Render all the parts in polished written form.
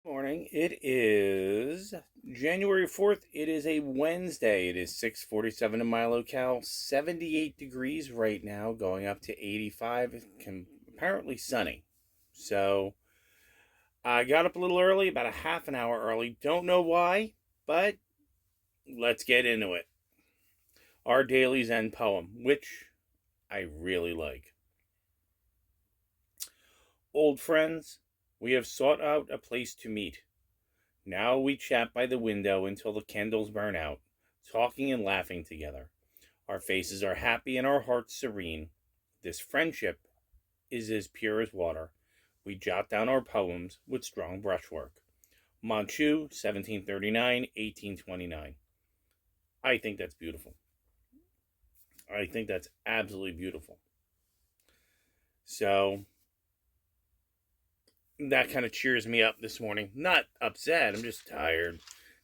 Morning. It is January 4th. It is a Wednesday. It is 6:47 in my locale. 78 degrees right now, going up to 85. Apparently sunny. So I got up a little early, about a half an hour early. Don't know why, but let's get into it. Our daily Zen poem, which I really like. Old friends, we have sought out a place to meet. Now we chat by the window until the candles burn out, talking and laughing together. Our faces are happy and our hearts serene. This friendship is as pure as water. We jot down our poems with strong brushwork. Manchu, 1739, 1829. I think that's beautiful. I think that's absolutely beautiful. So that kind of cheers me up this morning. Not upset, I'm just tired.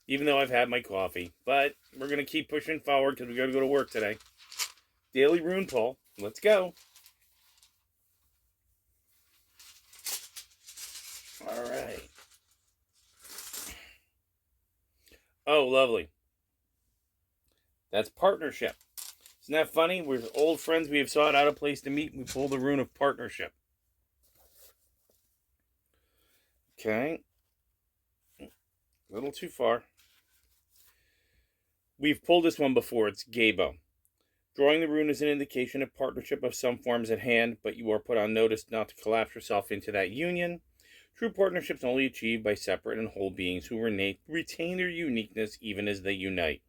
Even though I've had my coffee. But we're going to keep pushing forward because we got to go to work today. Daily rune pull. Let's go. All right. Oh, lovely. That's partnership. Isn't that funny? We're old friends. We have sought out a place to meet. We pull the rune of partnership. Okay. A little too far. We've pulled this one before. It's Gabo. Drawing the rune is an indication of partnership of some forms at hand, but you are put on notice not to collapse yourself into that union. True partnerships only achieved by separate and whole beings who retain their uniqueness even as they unite.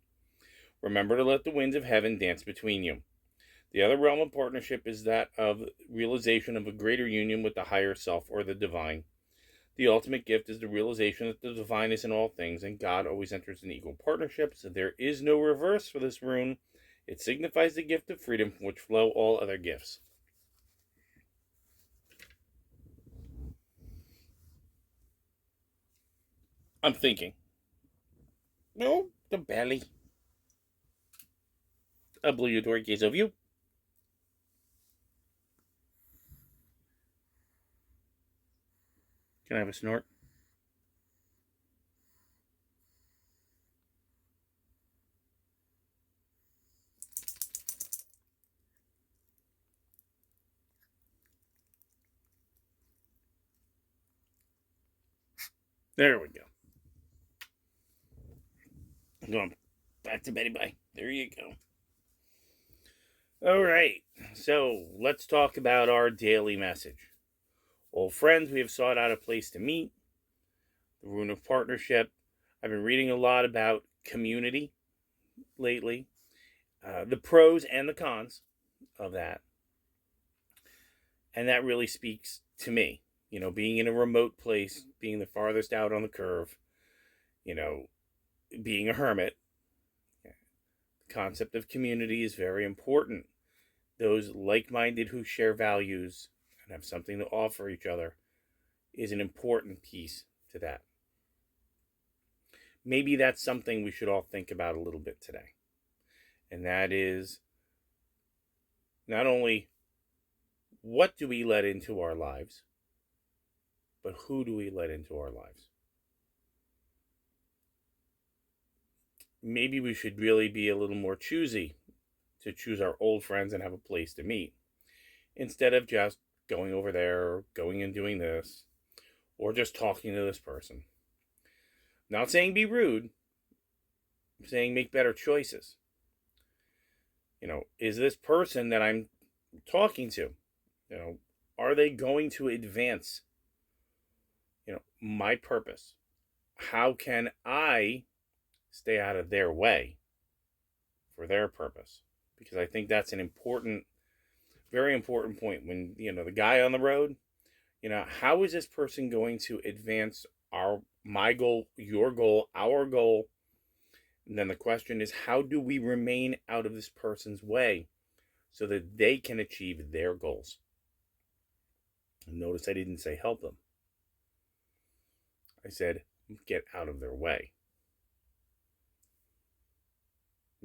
Remember to let the winds of heaven dance between you. The other realm of partnership is that of realization of a greater union with the higher self or the divine. The ultimate gift is the realization that the divine is in all things, and God always enters in equal partnerships. So there is no reverse for this rune. It signifies the gift of freedom from which flow all other gifts. I'm thinking. No, the belly. Obligatory Queso view. Can I have a snort? There we go. I'm going back to Betty Bye. There you go. All right. So let's talk about our daily message. Old friends, we have sought out a place to meet. The rune of partnership. I've been reading a lot about community lately. The pros and the cons of that. And that really speaks to me. You know, being in a remote place, being the farthest out on the curve, you know, being a hermit. The concept of community is very important. Those like-minded who share values and have something to offer each other is an important piece to that. Maybe that's something we should all think about a little bit today. And that is not only what do we let into our lives, but who do we let into our lives? Maybe we should really be a little more choosy to choose our old friends and have a place to meet instead of just going over there or going and doing this or just talking to this person. I'm not saying be rude. I'm saying make better choices. You know, is this person that I'm talking to, you know, are they going to advance, you know, my purpose? How can I stay out of their way for their purpose? Because I think that's an important, very important point. When, you know, the guy on the road, you know, how is this person going to advance my goal, your goal, our goal? And then the question is, how do we remain out of this person's way so that they can achieve their goals? And notice I didn't say help them. I said get out of their way.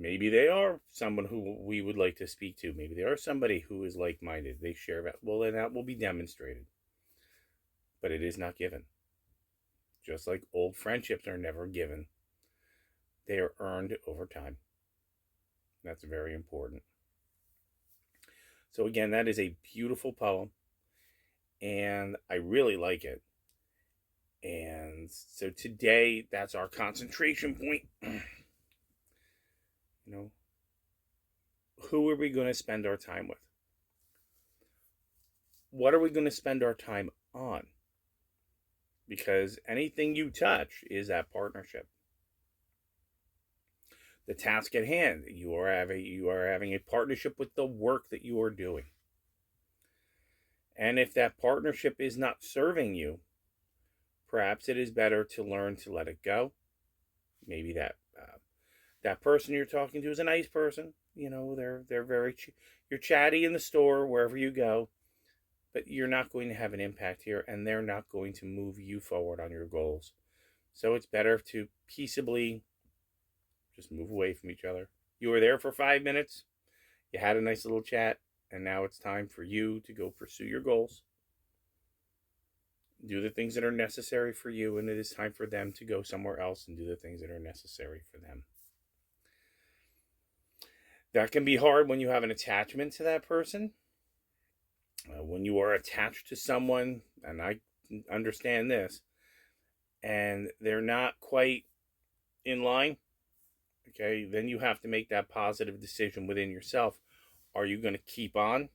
Maybe they are someone who we would like to speak to. Maybe they are somebody who is like-minded. They share that. Well, then that will be demonstrated. But it is not given. just like old friendships are never given. They are earned over time. That's very important. So again, that is a beautiful poem, and I really like it. And so today, that's our concentration point. Who are we going to spend our time with? What are we going to spend our time on? Because anything you touch is that partnership. The task at hand, you are having a partnership with the work that you are doing. And if that partnership is not serving you, perhaps it is better to learn to let it go. Maybe that person you're talking to is a nice person. They're very you're chatty in the store, wherever you go, but you're not going to have an impact here, and they're not going to move you forward on your goals. So it's better to peaceably just move away from each other. You were there for 5 minutes, you had a nice little chat, and now it's time for you to go pursue your goals. Do the things that are necessary for you, and it is time for them to go somewhere else and do the things that are necessary for them. That can be hard when you have an attachment to that person. When you are attached to someone, and I understand this, and they're not quite in line, okay, then you have to make that positive decision within yourself. Are you going to keep on,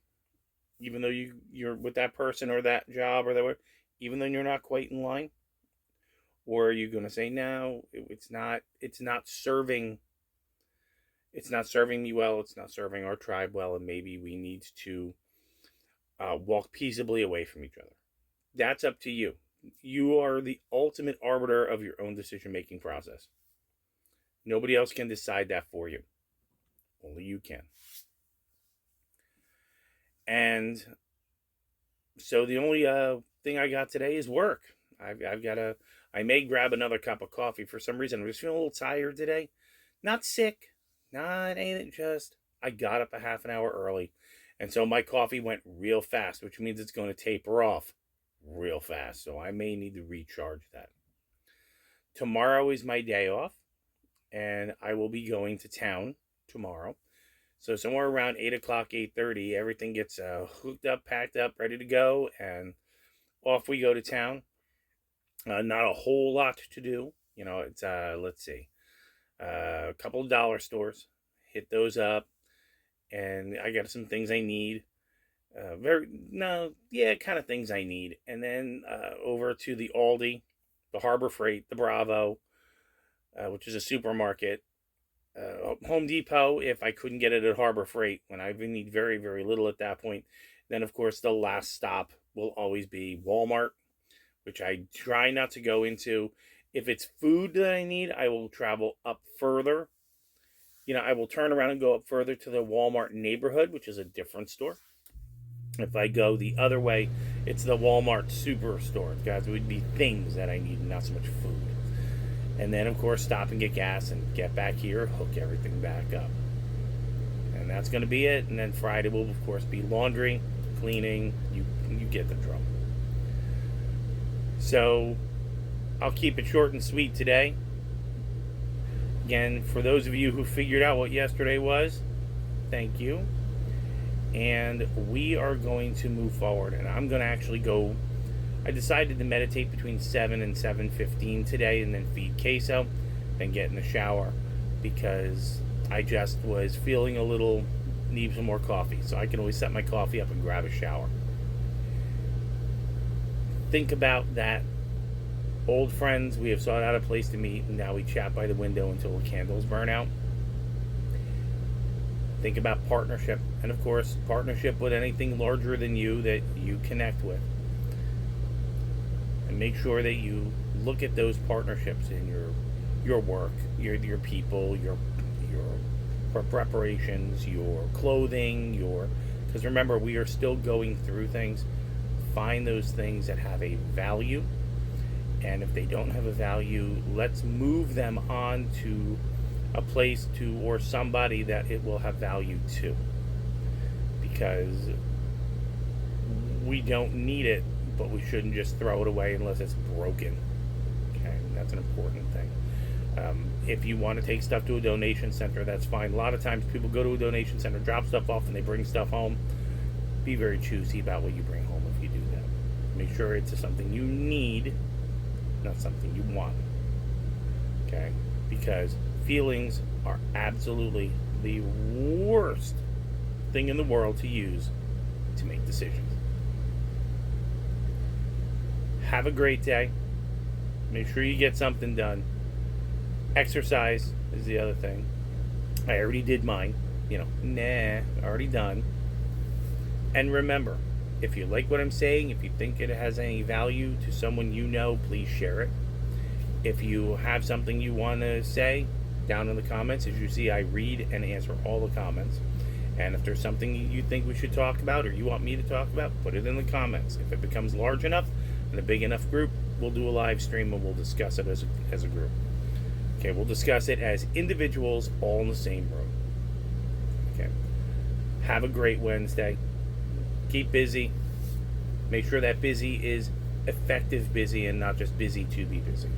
even though you're with that person or that job or that, even though you're not quite in line? Or are you going to say, no, it's not serving me well, it's not serving our tribe well, and maybe we need to walk peaceably away from each other? That's up to you. You are the ultimate arbiter of your own decision-making process. Nobody else can decide that for you. Only you can. And so the only thing I got today is work. I may grab another cup of coffee. For some reason, I'm just feeling a little tired today. Not sick, not anything, just I got up a half an hour early. And so my coffee went real fast, which means it's going to taper off real fast. So I may need to recharge that. Tomorrow is my day off, and I will be going to town tomorrow. So somewhere around 8 o'clock, 8:30, everything gets hooked up, packed up, ready to go, and off we go to town. Not a whole lot to do. It's, let's see, a couple of dollar stores. Hit those up. And I got some things I need. Kind of things I need. And then over to the Aldi, the Harbor Freight, the Bravo, which is a supermarket. Home Depot, if I couldn't get it at Harbor Freight, when I need very, very little at that point. Then, of course, the last stop will always be Walmart, which I try not to go into. If it's food that I need, I will travel up further. I will turn around and go up further to the Walmart neighborhood, which is a different store. If I go the other way, it's the Walmart superstore. Guys, it would be things that I need, not so much food. And then, of course, stop and get gas and get back here, hook everything back up. And that's going to be it. And then Friday will, of course, be laundry, cleaning. You get the drum. So I'll keep it short and sweet today. Again, for those of you who figured out what yesterday was, thank you. And we are going to move forward. And I'm going to actually go. I decided to meditate between 7 and 7:15 today, and then feed Queso, then get in the shower, because I just was feeling need some more coffee. So I can always set my coffee up and grab a shower. Think about that. Old friends, we have sought out a place to meet, and now we chat by the window until the candles burn out. Think about partnership, and of course, partnership with anything larger than you that you connect with. And make sure that you look at those partnerships in your work, your people, your preparations, your clothing, because remember, we are still going through things. Find those things that have a value. And if they don't have a value, let's move them on to a place or somebody that it will have value to. Because we don't need it, but we shouldn't just throw it away unless it's broken. an important thing. If you want to take stuff to a donation center, that's fine. A lot of times people go to a donation center, drop stuff off, and they bring stuff home. Be very choosy about what you bring home if you do that. Make sure it's something you need, not something you want. Okay? Because feelings are absolutely the worst thing in the world to use to make decisions. Have a great day. Make sure you get something done. Exercise is the other thing. I already did mine. Already done. And remember, if you like what I'm saying, if you think it has any value to someone you know, please share it. If you have something you want to say, down in the comments. As you see, I read and answer all the comments. And if there's something you think we should talk about or you want me to talk about, put it in the comments. If it becomes large enough and a big enough group, we'll do a live stream and we'll discuss it as a group. Okay, we'll discuss it as individuals all in the same room. Okay. Have a great Wednesday. Keep busy. Make sure that busy is effective busy and not just busy to be busy.